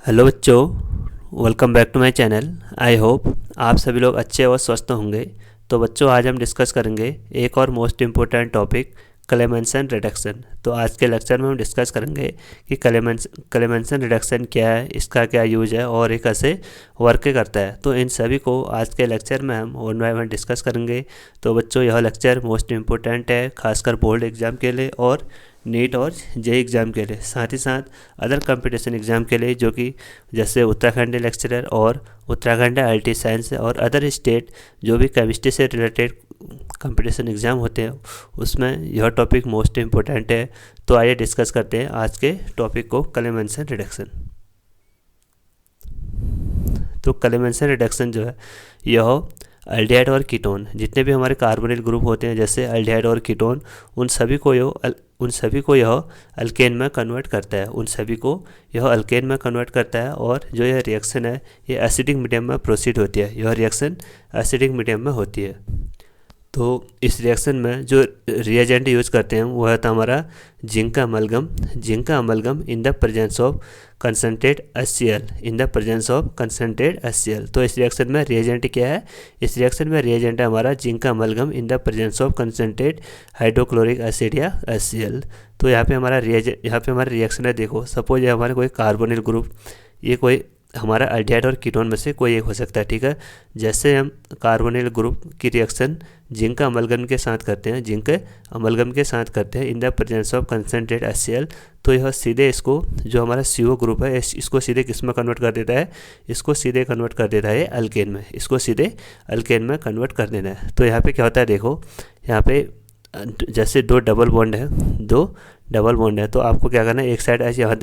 Hello बच्चों, welcome back to my channel. I hope आप सभी लोग अच्छे और स्वस्थ होंगे। तो बच्चों, आज हम डिस्कस करेंगे एक और most important topic, Clemmensen reduction. तो आज के लेक्चर में हम डिस्कस करेंगे कि क्लेमेंसन रिडक्शन क्या है, इसका क्या यूज है और ये कैसे वर्क करता है। तो इन सभी को आज के लेक्चर में हम वन बाय वन डिस्कस करेंगे। तो बच्चों, यह लेक्चर मोस्ट इम्पोर्टेंट है, खासकर बोर्ड एग्ज़ाम के लिए और नीट और जेई एग्ज़ाम के लिए, साथ ही साथ अदर कंपटीशन एग्ज़ाम के लिए, जो कि जैसे उत्तराखंड लेक्चरर और उत्तराखंड आईटी साइंस और अदर स्टेट जो भी केमिस्ट्री से रिलेटेड कंपटीशन एग्ज़ाम होते हैं उसमें यह टॉपिक मोस्ट इम्पोर्टेंट है। तो आइए डिस्कस करते हैं आज के टॉपिक को, क्लेमेंसन रिडक्शन। तो क्लेमेंसन रिडक्शन जो है यह अल्डिहाइड और कीटोन, जितने भी हमारे कार्बोनिल ग्रुप होते हैं जैसे अल्डिहाइड और कीटोन, उन सभी को यह अल्केन में कन्वर्ट करता है। उन सभी को यह अल्केन में कन्वर्ट करता है और जो यह रिएक्शन है ये एसिडिक मीडियम में प्रोसीड होती है। यह रिएक्शन एसिडिक मीडियम में होती है। तो इस रिएक्शन में जो रिएजेंट यूज करते हैं वो है हमारा जिंक का amalgam in the presence of concentrate HCl, in the presence of concentrate HCl। तो इस रिएक्शन में रिएजेंट क्या है? इस रिएक्शन में रिएजेंट है हमारा जिंक का amalgam in the presence of concentrate hydrochloric acid या HCl। तो यहाँ पे हमारा रिएक्शन है। देखो, सपोज ये हमारे कोई कार्बोनिल ग्रुप, ये कोई हमारा अल्डिहाइड और कीटोन में से कोई एक हो सकता है, ठीक है। जैसे हम कार्बोनिल ग्रुप की रिएक्शन जिंक अमलगम के साथ करते हैं in the presence of concentrate HCl, तो यह सीधे इसको, जो हमारा CO ग्रुप है, इसको सीधे किस में कन्वर्ट कर देता है? इसको सीधे कन्वर्ट कर देता है अल्केन में। इसको सीधे अल्केन में कन्वर्ट कर देना है। तो यहाँ पे क्या होता है? देखो, यहाँ पे जैसे दो डबल बॉन्ड है, तो आपको क्या करना है? एक साइड H यहाँ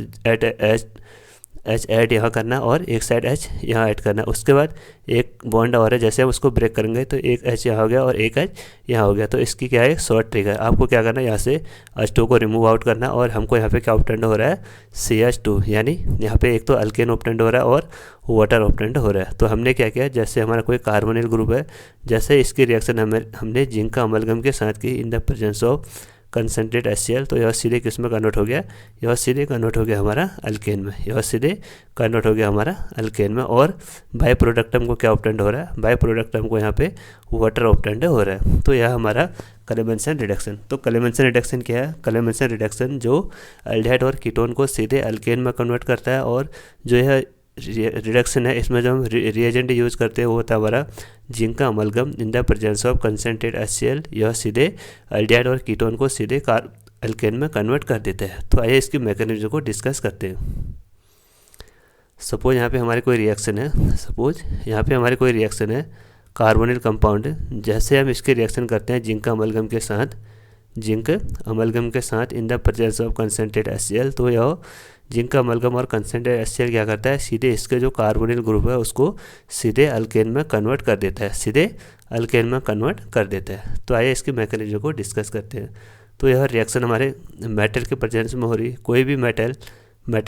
ऐड यहाँ करना और एक साइड H यहाँ ऐड करना। उसके बाद एक बॉन्ड और है, जैसे हम उसको ब्रेक करेंगे तो एक H यहाँ हो गया और एक H यहाँ हो गया। तो इसकी क्या है? शॉर्ट ट्रिक है। आपको क्या करना है? यहाँ से H2 को रिमूव आउट करना और हमको यहाँ पे क्या ऑब्टेंड हो रहा है? CH2, यानी यहाँ पे एक तो अल्केन ऑब्टेंड हो रहा है और वाटर ऑब्टेंड हो रहा है। तो हमने क्या किया? जैसे हमारा कोई कार्बोनिल ग्रुप है, जैसे इसकी रिएक्शन हमने जिंक का अमलगम के साथ की in the presence of concentrate HCl, तो यह सीधे किस में कन्वर्ट हो गया? यह सीधे कन्वर्ट हो गया हमारा अल्केन में। और बाय प्रोडक्ट हमको क्या ऑब्टेंड हो रहा है? बाय प्रोडक्ट हमको यहाँ पे वाटर ऑब्टेंड हो रहा है। तो यह हमारा क्लेमेंसन रिडक्शन। तो क्लेमेंसन रिडक्शन क्या है? क्लेमेंसन रिडक्शन जो अल्डिहाइड और कीटोन को सीधे अल्केन में कन्वर्ट करता है, और जो यह रिडक्शन है इसमें जो हम रिएजेंट यूज करते हैं वो होता है हमारा जिंक का amalgam in the presence of concentrate HCl। यह सीधे अल्डिहाइड और कीटोन को सीधे अल्केन में कन्वर्ट कर देते हैं। तो आइए इसकी मैकेनिज्म को डिस्कस करते हैं। सपोज यहाँ पे हमारी कोई रिएक्शन है, कार्बोनिल कंपाउंड। जैसे हम इसके रिएक्शन करते हैं जिंक अमलगम के साथ in the presence of concentrate HCl, तो यह जिंक का अमलगम और कंसनट्रेट HCl क्या करता है? सीधे इसके जो कार्बोनिल ग्रुप है उसको सीधे अल्केन में कन्वर्ट कर देता है। तो आइए इसकी मैकेनिज्म को डिस्कस करते हैं। तो यह रिएक्शन हमारे मेटल के प्रेजेंस में हो रही है। कोई भी मेटल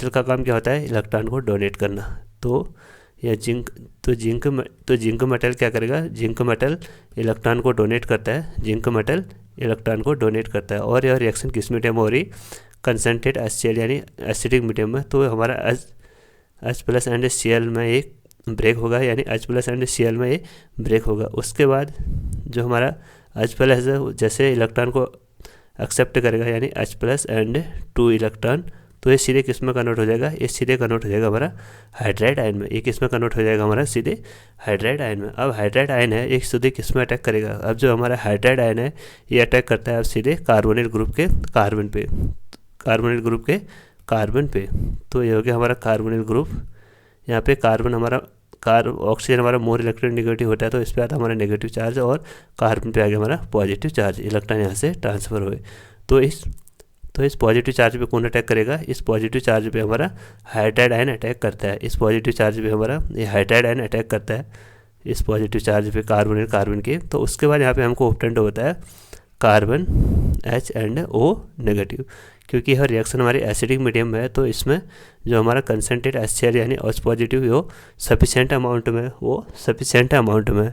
का काम क्या होता है? इलेक्ट्रॉन को डोनेट करना। तो यह जिंक मेटल क्या करेगा? जिंक मेटल इलेक्ट्रॉन को डोनेट करता है। और यह रिएक्शन किस मीडियम में हो रही? कंसनट्रेट HCl यानी एसिडिक मीडियम में। तो हमारा H प्लस एंड Cl में एक ब्रेक होगा, यानी H प्लस एंड Cl में एक ब्रेक होगा। उसके बाद जो हमारा H प्लस है, जैसे इलेक्ट्रॉन को एक्सेप्ट करेगा, यानी H प्लस एंड 2 इलेक्ट्रॉन, तो ये सीधे किस में कन्वर्ट हो जाएगा? ये सीधे कन्वर्ट हो जाएगा हमारा हाइड्राइड आयन में। ये किस में कन्वर्ट हो जाएगा? हमारा सीधे हाइड्राइड आयन में। अब हाइड्राइड आयन है, एक सीधे किस में अटैक करेगा? अब जो हमारा हाइड्राइड आयन है ये अटैक करता है अब सीधे कार्बोनिल ग्रुप के कार्बन पे। तो ये हो गया हमारा कार्बोनिल ग्रुप। यहाँ पे ऑक्सीजन हमारा मोर इलेक्ट्रोनेगेटिव होता है, तो इस पर आता हमारा नेगेटिव चार्ज, और कार्बन पे आ गया हमारा पॉजिटिव चार्ज, इलेक्ट्रॉन यहाँ से ट्रांसफर हुए। तो इस पॉजिटिव चार्ज पे कौन अटैक करेगा? इस पॉजिटिव चार्ज पे हमारा हाइड्राइड आयन अटैक करता है। इस पॉजिटिव चार्ज पे हमारा ये हाइड्राइड आयन अटैक करता है, इस पॉजिटिव चार्ज पे कार्बन के। तो उसके बाद यहाँ पे हमको ऑब्टेंड होता है carbon H and O negative. क्योंकि यह रिएक्शन हमारी एसिडिक मीडियम में है, तो इसमें जो हमारा कंसनट्रेट HCl यानी H पॉजिटिव वो सफिशेंट अमाउंट में।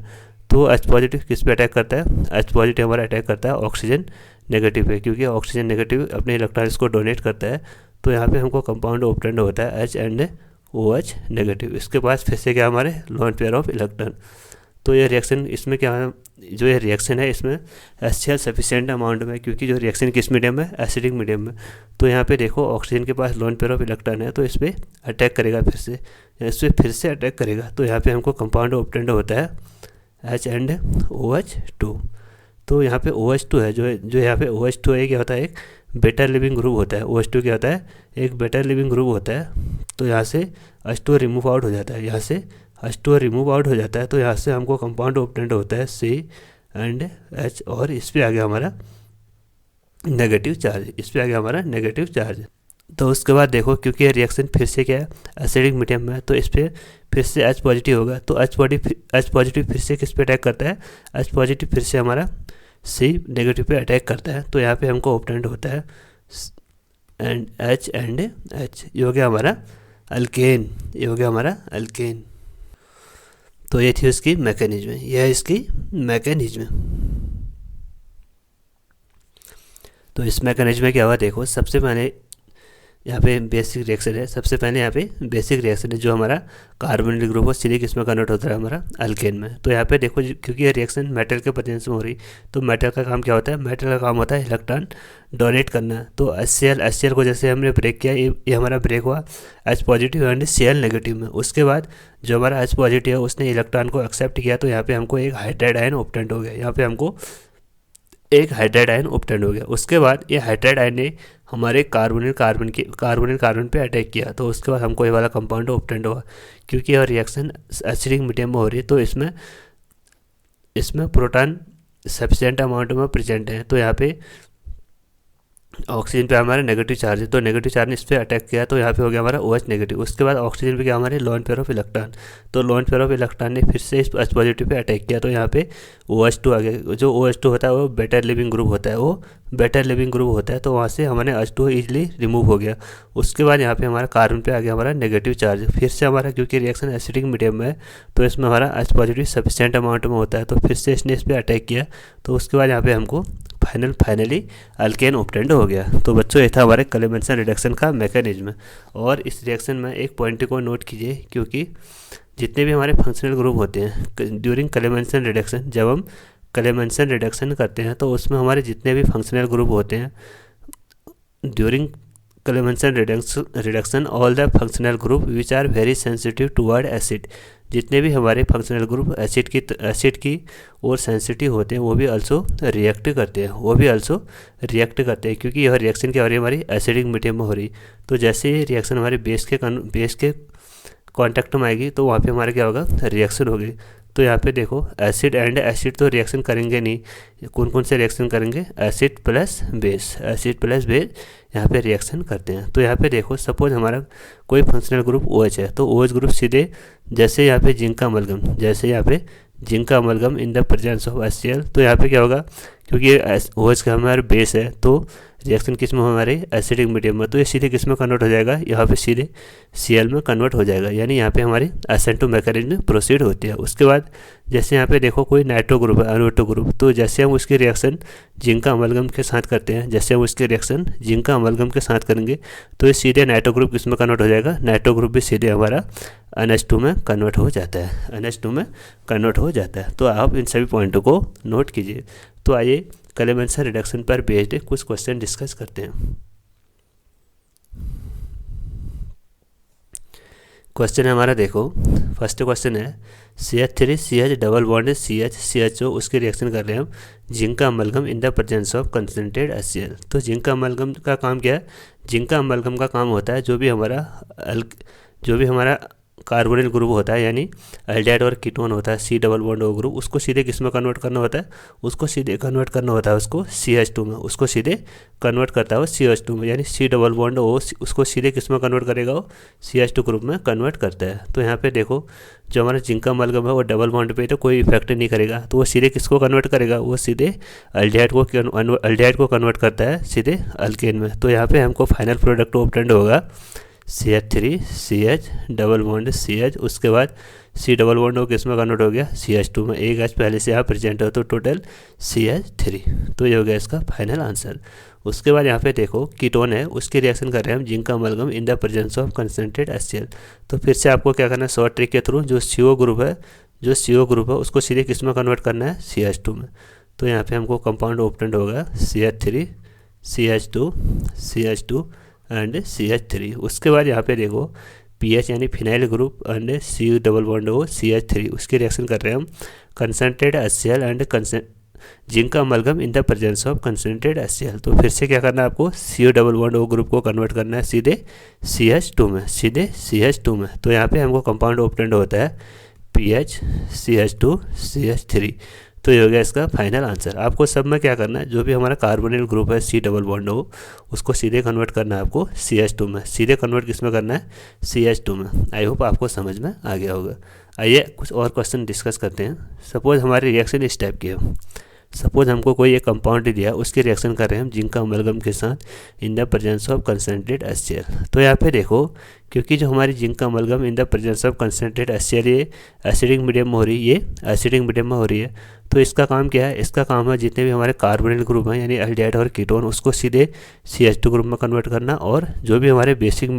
तो H पॉजिटिव किस पे अटैक करता है? H पॉजिटिव हमारा अटैक करता है ऑक्सीजन नेगेटिव पे, क्योंकि ऑक्सीजन नेगेटिव अपने इलेक्ट्रॉन्स को डोनेट करता है। तो यहाँ पे हमको कंपाउंड ऑब्टेंड होता है H एंड OH नेगेटिव। इसके पास फिर से क्या हमारे लोन पेयर ऑफ इलेक्ट्रॉन। तो ये रिएक्शन इसमें क्या है, जो ये रिएक्शन है इसमें HCl सफिशिएंट अमाउंट में, क्योंकि जो रिएक्शन किस मीडियम में, एसिडिक मीडियम में। तो यहाँ पे देखो ऑक्सीजन के पास लोन पेयर ऑफ इलेक्ट्रॉन है, तो इस पर अटैक करेगा फिर से, इस पर फिर से अटैक करेगा। तो यहाँ पे हमको कंपाउंड ऑब्टेंड होता है H&OH2। तो यहाँ पे OH2 है, जो यहाँ पे OH2 है, क्या होता है, एक बेटर लिविंग ग्रुप होता है। OH2 क्या होता है, एक बेटर लिविंग ग्रुप होता है। तो यहाँ से H2 रिमूव आउट हो जाता है, यहाँ से H2 रिमूव आउट हो जाता है। तो यहाँ से हमको कंपाउंड ऑब्टेंड होता है C&H, और इस पर आ गया हमारा नेगेटिव चार्ज, इस पर आ गया हमारा नेगेटिव चार्ज। तो उसके बाद देखो, क्योंकि ये रिएक्शन फिर से क्या है, एसिडिक मीडियम में है, तो इस पर फिर से H पॉजिटिव होगा। तो H पॉजिटिव फिर से किस पे अटैक करता है, H पॉजिटिव फिर से हमारा C नेगेटिव पे अटैक करता है। तो यहाँ पे हमको ऑब्टेंड होता है H&H, ये हो गया हमारा अल्केन, ये हो गया हमारा अल्केन। तो ये थी उसकी मैकेनिज्म, यह है इसकी मैकेनिज्म। तो इस मैकेनिज्म में क्या हुआ देखो, सबसे पहले यहाँ पे बेसिक रिएक्शन है, सबसे पहले यहाँ पे बेसिक रिएक्शन है, जो हमारा कार्बोनिल ग्रुप है सीधे किस में कन्वर्ट होता है, हमारा अल्केन में। तो यहाँ पे देखो, क्योंकि ये रिएक्शन मेटल के प्रेजेंस में हो रही, तो मेटल का काम क्या होता है, मेटल का काम होता है इलेक्ट्रॉन डोनेट करना। तो HCl को जैसे हमने ब्रेक किया, ये हमारा ब्रेक हुआ H positive and Cl negative में। उसके बाद जो हमारा H पॉजिटिव है उसने इलेक्ट्रॉन को एक्सेप्ट किया, तो यहाँ पे हमको एक हाइड्राइड आयन ऑब्टेंड हो गया, यहाँ पे हमको एक हाइड्राइड आयन ऑब्टेंड हो गया। उसके बाद ये हाइड्राइड आयन ने हमारे कार्बोनिल कार्बन पे अटैक किया, तो उसके बाद हमको ये वाला कंपाउंड ऑब्टेंड हुआ। क्योंकि यह रिएक्शन एसिडिक मीडियम में हो रही है, तो इसमें प्रोटॉन सफिशिएंट अमाउंट में प्रेजेंट है। तो यहाँ पे ऑक्सीजन पे हमारा नेगेटिव चार्ज है, तो नेगेटिव चार्ज ने इस पर अटैक किया, तो यहाँ पे हो गया हमारा OH नेगेटिव। उसके बाद ऑक्सीजन पे क्या हमारे लोन पेयर ऑफ इलेक्ट्रॉन, तो लोन पेयर ऑफ इलेक्ट्रॉन ने फिर से इस H पॉजिटिव पे अटैक किया, तो यहाँ पे OH2 आ गया। जो OH2 होता है वो बेटर लिविंग ग्रुप होता है, वो बेटर लिविंग ग्रुप होता है। तो वहाँ से हमारे H2 ईजिली रिमूव हो गया। उसके बाद यहाँ पे हमारा कार्बन पे आ गया हमारा नेगेटिव चार्ज। फिर से हमारा, क्योंकि रिएक्शन एसिडिक मीडियम में है, तो इसमें हमारा H पॉजिटिव सफिशिएंट अमाउंट में होता है, तो फिर से इसने इस पर अटैक किया। तो उसके बाद यहाँ पे हमको फाइनली अल्केन ऑब्टेंड हो गया। तो बच्चों, ये था हमारे क्लेमेंसन रिडक्शन का मैकेनिज्म। और इस रिएक्शन में एक पॉइंट को नोट कीजिए, क्योंकि जितने भी हमारे फंक्शनल ग्रुप होते हैं ड्यूरिंग क्लेमेंसन रिडक्शन, जब हम क्लेमेंसन रिडक्शन करते हैं, तो उसमें हमारे जितने भी फंक्शनल ग्रुप होते हैं during Clemmensen reduction, all the functional group which are very sensitive toward acid, जितने भी हमारे फंक्शनल ग्रुप एसिड की और सेंसिटिव होते हैं, वो भी अल्सो रिएक्ट करते हैं, क्योंकि यह रिएक्शन क्या हो रही है, हमारी एसिडिक मीडियम में हो रही। तो जैसे ये रिएक्शन हमारे बेस के कांटेक्ट में आएगी, तो वहाँ पे हमारा क्या होगा, रिएक्शन होगी। तो यहाँ पे देखो, एसिड एंड एसिड तो रिएक्शन करेंगे नहीं, कौन कौन से रिएक्शन करेंगे, एसिड प्लस बेस यहाँ पे रिएक्शन करते हैं। तो यहाँ पे देखो, सपोज हमारा कोई फंक्शनल ग्रुप OH है, तो OH ग्रुप सीधे जैसे यहाँ पे जिंक का amalgam in the presence of HCl, तो यहाँ पे क्या होगा, क्योंकि OH का हमारा बेस है, तो रिएक्शन किस में हमारे एसिडिक मीडियम में, तो ये सीधे किस में कन्वर्ट हो जाएगा, यहाँ पे सीधे Cl में कन्वर्ट हो जाएगा। यानी यहाँ पे हमारी SN2 मैकेनिज्म प्रोसीड होती है। उसके बाद जैसे यहाँ पे देखो, कोई नाइट्रो ग्रुप है, NO2 ग्रुप, तो जैसे हम उसकी रिएक्शन जिंक का अमलगम के साथ करते हैं, करेंगे, तो ये सीधे नाइट्रो ग्रुप किस में कन्वर्ट हो जाएगा, नाइट्रो ग्रुप भी सीधे हमारा NH2 में कन्वर्ट हो जाता है। तो आप इन सभी पॉइंटों को नोट कीजिए। तो आइए क्लेमेंसन रिडक्शन पर बेस्ड कुछ क्वेश्चन डिस्कस करते हैं। क्वेश्चन है हमारा, देखो फर्स्ट क्वेश्चन है CH3CH डबल बॉन्ड CHCHO, उसकी रिएक्शन कर रहे हैं हम जिंक का amalgam in the presence of concentrated HCl। तो जिंक का अमलगम का काम क्या है, जिंक का अमलगम का काम होता है जो भी हमारा कार्बोनिल ग्रुप होता है, यानी एल्डिहाइड और कीटोन होता है, C double bond O group, उसको सीधे किस में कन्वर्ट करना होता है, उसको CH2 में, उसको सीधे कन्वर्ट करता है वो CH2 में, यानी C डबल बॉन्ड O उसको सीधे किस में कन्वर्ट करेगा, वो CH2 ग्रुप में कन्वर्ट करता है। तो यहाँ पे देखो, जो हमारा जिंक का अमलगम है वो डबल बॉन्ड पे तो कोई इफेक्ट नहीं करेगा, तो वो सीधे किसको कन्वर्ट करेगा, वो सीधे एल्डिहाइड को कन्वर्ट करता है सीधे अल्केन में। तो यहाँ पे हमको फाइनल प्रोडक्ट ऑब्टेंड होगा CH3CH डबल बॉन्ड CH, उसके बाद C डबल बॉन्ड हो किस में कन्वर्ट हो गया, CH2 में, एक H पहले से यहाँ प्रेजेंट हो, तो टोटल CH3। तो ये हो गया इसका फाइनल आंसर। उसके बाद यहाँ पे देखो कीटोन है, उसकी रिएक्शन कर रहे हैं हम जिंक का amalgam in the presence of concentrate HCl। तो फिर से आपको क्या करना है, शॉर्ट ट्रिक के थ्रू जो CO ग्रुप है उसको सीधे किस में कन्वर्ट करना है, CH2 में। तो यहाँ पे हमको कंपाउंड ऑब्टेंड होगा CH3 CH2 एंड CH3। उसके बाद यहाँ पे देखो PH यानी phenyl group and C double bond हो CH3, उसकी रिएक्शन कर रहे हैं हम कंसनट्रेट HCl एंड जिंक का amalgam in the presence of concentrate HCl। तो फिर से क्या करना है आपको, CO double bond O group को कन्वर्ट करना है सीधे CH2 में। तो यहाँ पे हमको कंपाउंड ऑब्टेंड होता है PH CH2 CH3। तो ये हो गया इसका फाइनल आंसर। आपको सब में क्या करना है, जो भी हमारा कार्बोनिल ग्रुप है C डबल बॉन्ड हो उसको सीधे कन्वर्ट करना है आपको CH2 में। सीधे कन्वर्ट किस में करना है, CH2 में। आई होप आपको समझ में आ गया होगा। आइए कुछ और क्वेश्चन डिस्कस करते हैं। सपोज हमारी रिएक्शन इस टाइप की है। सपोज हमको कोई एक कंपाउंड दिया, उसकी रिएक्शन कर रहे हैं हम जिंक का अमलगम के साथ in the presence of concentrate HCl। तो यहाँ पे देखो क्योंकि जो हमारी जिंक का amalgam in the presence of concentrate HCl ये एसिडिक मीडियम में हो रही है, तो इसका काम क्या है, इसका काम है जितने भी हमारे कार्बोनिल ग्रुप हैं यानी एल्डिहाइड और कीटोन उसको सीधे CH2 ग्रुप में कन्वर्ट करना, और जो भी हमारे बेसिक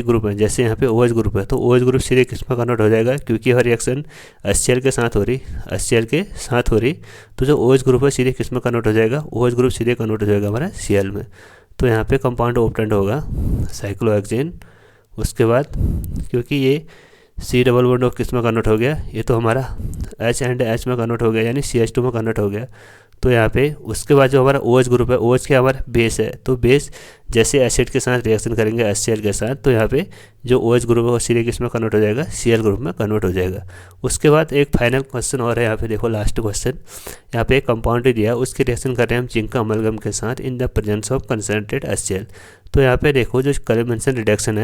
ग्रुप हैं जैसे यहाँ पे OH ग्रुप है तो OH ग्रुप सीधे किस में कन्वर्ट हो जाएगा, क्योंकि हर रिएक्शन HCl के साथ हो रही तो जो OH ग्रुप है सीधे किस में कन्वर्ट हो जाएगा, OH ग्रुप सीधे कन्वर्ट हो जाएगा हमारा Cl में। तो यहाँ पे कंपाउंड ऑब्टेंड होगा साइक्लोहेक्सेन। उसके बाद क्योंकि ये C डबल बॉन्ड किस में कन्वर्ट हो गया, ये तो हमारा H एंड H में कन्वर्ट हो गया यानी CH2 में कन्वर्ट हो गया। तो यहाँ पे उसके बाद जो हमारा OH ग्रुप है, OH के हमारा बेस है, तो बेस जैसे एसिड के साथ रिएक्शन करेंगे HCl के साथ, तो यहाँ पे जो OH ग्रुप है वो सीधे किस में कन्वर्ट हो जाएगा, Cl ग्रुप में कन्वर्ट हो जाएगा। उसके बाद एक फाइनल क्वेश्चन और है यहाँ पे देखो, लास्ट क्वेश्चन। यहाँ पे एक कंपाउंड दिया, उसकी रिएक्शन कर रहे हैं हम जिंक का अमलगम के साथ in the presence of concentrate HCl। तो यहाँ पे देखो जो कलेमेंसन रिडक्शन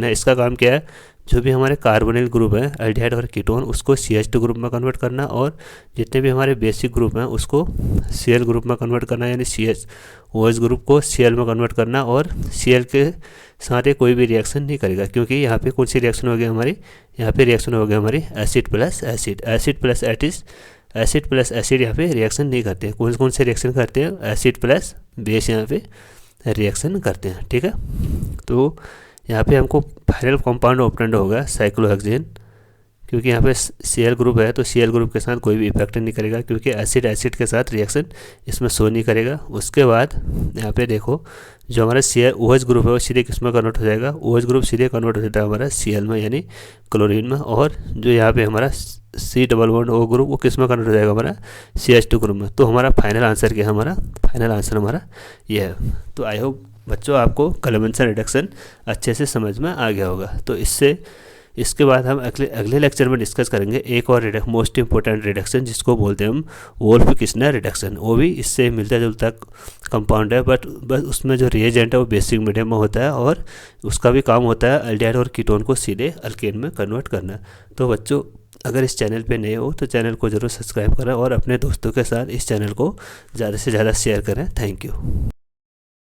है, इसका काम क्या है, जो भी हमारे कार्बोनिल ग्रुप है एल्डिहाइड और कीटोन उसको CH2 ग्रुप में कन्वर्ट करना, और जितने भी हमारे बेसिक ग्रुप हैं उसको Cl ग्रुप में कन्वर्ट करना, यानी OH ग्रुप को Cl में कन्वर्ट करना, और Cl के साथ कोई भी रिएक्शन नहीं करेगा, क्योंकि यहाँ पे कौन सी रिएक्शन होगी हमारी, यहाँ पे रिएक्शन होगी हमारी एसिड प्लस एसिड यहाँ पे रिएक्शन नहीं करते हैं। कौन से रिएक्शन करते हैं, एसिड प्लस बेस यहाँ पे रिएक्शन करते हैं, ठीक है। तो यहाँ पे हमको फाइनल कंपाउंड ऑब्टेंड होगा साइक्लोहेक्सेन, क्योंकि यहाँ पे Cl ग्रुप है तो Cl ग्रुप के साथ कोई भी इफेक्ट नहीं करेगा, क्योंकि एसिड के साथ रिएक्शन इसमें शो नहीं करेगा। उसके बाद यहाँ पे देखो जो हमारा OH ग्रुप है वो सीधे किस में कन्वर्ट हो जाएगा, OH ग्रुप सीधे कन्वर्ट हो जाता है हमारा Cl में यानी क्लोरीन में, और जो यहाँ पे हमारा C double bond O group वो किस में कन्वर्ट हो जाएगा हमारा CH2 ग्रुप में। तो हमारा फाइनल आंसर हमारा ये है। तो आई होप बच्चों आपको कलेमेंसन रिडक्शन अच्छे से समझ में आ गया होगा। तो इसके बाद हम अगले लेक्चर में डिस्कस करेंगे एक और मोस्ट इंपॉर्टेंट रिडक्शन जिसको बोलते हैं हम वोल्फ-किस्नर रिडक्शन। वो भी इससे मिलता जुलता कंपाउंड है, बट बस उसमें जो रिएजेंट है वो बेसिक मीडियम में होता है, और उसका भी काम होता है एल्डिहाइड और कीटोन को सीधे अल्केन में कन्वर्ट करना। तो बच्चों अगर इस चैनल पे नए हो तो चैनल को ज़रूर सब्सक्राइब करें और अपने दोस्तों के साथ इस चैनल को ज़्यादा से ज़्यादा शेयर करें। Thank you.